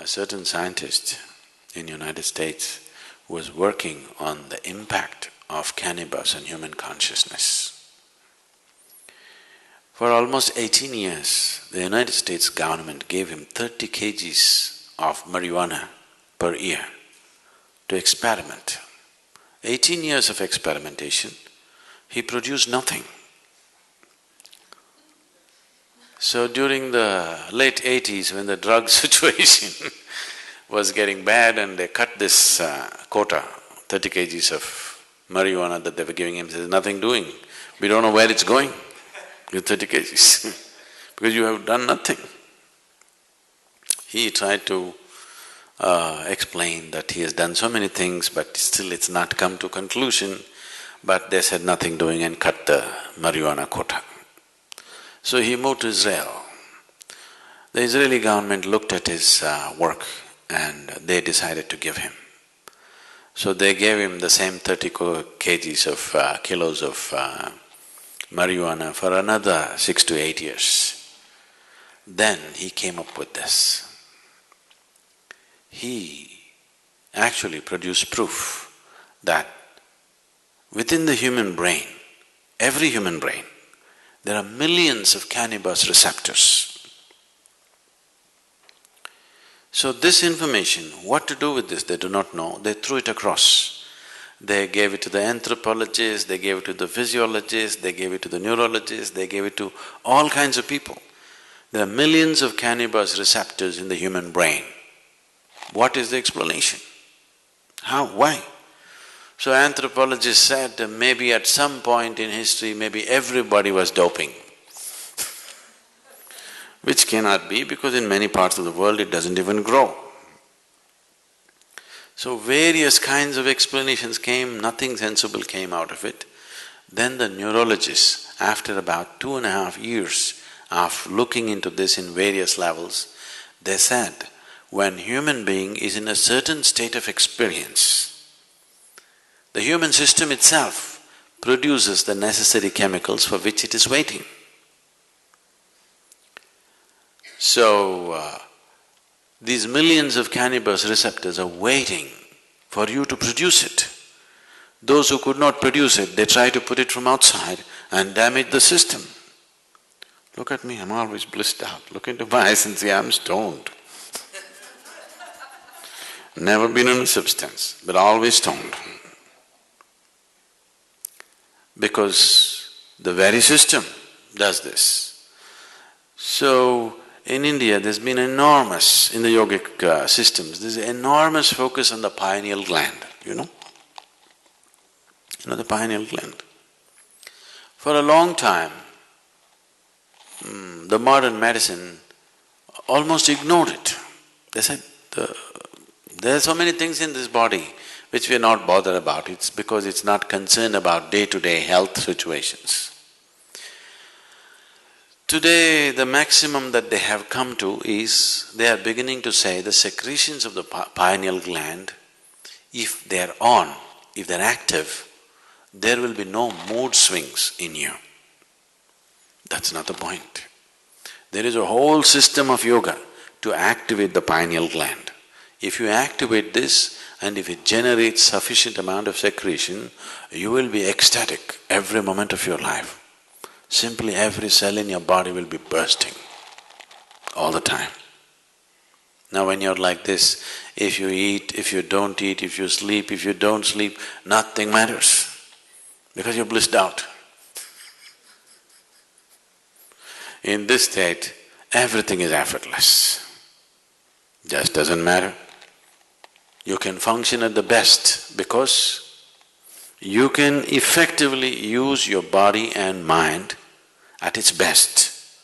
a certain scientist in United States was working on the impact of cannabis on human consciousness. For almost 18 years, the United States government gave him 30 kgs of marijuana per year to experiment. 18 years of experimentation, he produced nothing. So during the late 80s, when the drug situation was getting bad and they cut this quota, 30 kgs of marijuana that they were giving him, there's nothing doing. We don't know where it's going with 30 kgs because you have done nothing. He tried to explain that he has done so many things but still it's not come to conclusion, but they said nothing doing and cut the marijuana quota. So he moved to Israel. The Israeli government looked at his work and they decided to give him. So they gave him the same 30 kgs of kilos of marijuana for another 6 to 8 years. Then he came up with this. He actually produced proof that within the human brain, every human brain, there are millions of cannabis receptors. So this information, what to do with this, they do not know, they threw it across. They gave it to the anthropologists, they gave it to the physiologists, they gave it to the neurologists, they gave it to all kinds of people. There are millions of cannabis receptors in the human brain. What is the explanation? How? Why? So anthropologists said maybe at some point in history, maybe everybody was doping, which cannot be because in many parts of the world it doesn't even grow. So various kinds of explanations came, nothing sensible came out of it. Then the neurologists, after about 2.5 years of looking into this in various levels, they said, when human being is in a certain state of experience, the human system itself produces the necessary chemicals for which it is waiting. So, these millions of cannabis receptors are waiting for you to produce it. Those who could not produce it, they try to put it from outside and damage the system. Look at me, I'm always blissed out. Look into my eyes and see I'm stoned. Never been on a substance, but always stoned. Because the very system does this. So, in India there's been enormous, in the yogic systems, there's enormous focus on the pineal gland, you know? You know the pineal gland? For a long time, the modern medicine almost ignored it. They said, there are so many things in this body which we are not bothered about, it's because it's not concerned about day-to-day health situations. Today, the maximum that they have come to is, they are beginning to say the secretions of the pineal gland, if they're on, if they're active, there will be no mood swings in you. That's not the point. There is a whole system of yoga to activate the pineal gland. If you activate this and if it generates sufficient amount of secretion, you will be ecstatic every moment of your life. Simply every cell in your body will be bursting all the time. Now when you're like this, if you eat, if you don't eat, if you sleep, if you don't sleep, nothing matters because you're blissed out. In this state, everything is effortless. Just doesn't matter. You can function at the best because you can effectively use your body and mind at its best.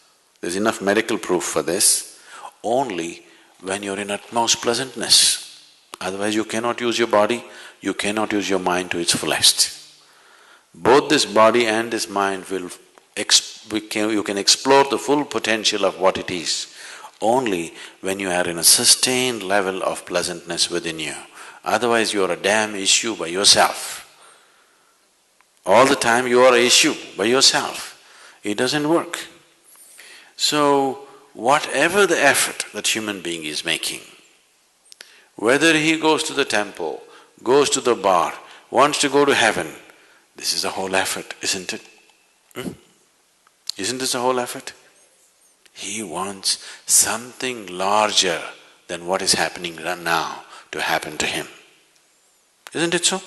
There's enough medical proof for this, only when you're in utmost pleasantness. Otherwise you cannot use your body, you cannot use your mind to its fullest. Both this body and this mind will… you can explore the full potential of what it is only when you are in a sustained level of pleasantness within you. Otherwise you are a damn issue by yourself. All the time you are an issue by yourself. It doesn't work. So, whatever the effort that human being is making, Whether he goes to the temple, goes to the bar, wants to go to heaven, this is the whole effort, isn't it? Isn't this the whole effort? He wants something larger than what is happening right now to happen to him. Isn't it so?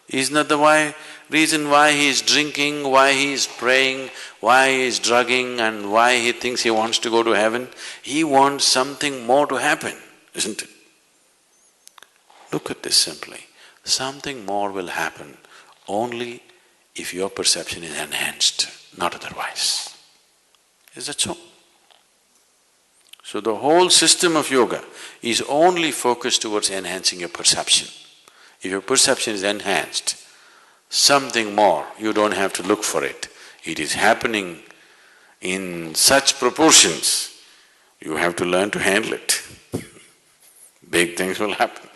Isn't that the reason why he is drinking, why he is praying, why he is drugging and why he thinks he wants to go to heaven? He wants something more to happen, isn't it? Look at this simply. Something more will happen only if your perception is enhanced, not otherwise. Is that so? So the whole system of yoga is only focused towards enhancing your perception. If your perception is enhanced, something more, you don't have to look for it. It is happening in such proportions, you have to learn to handle it. Big things will happen.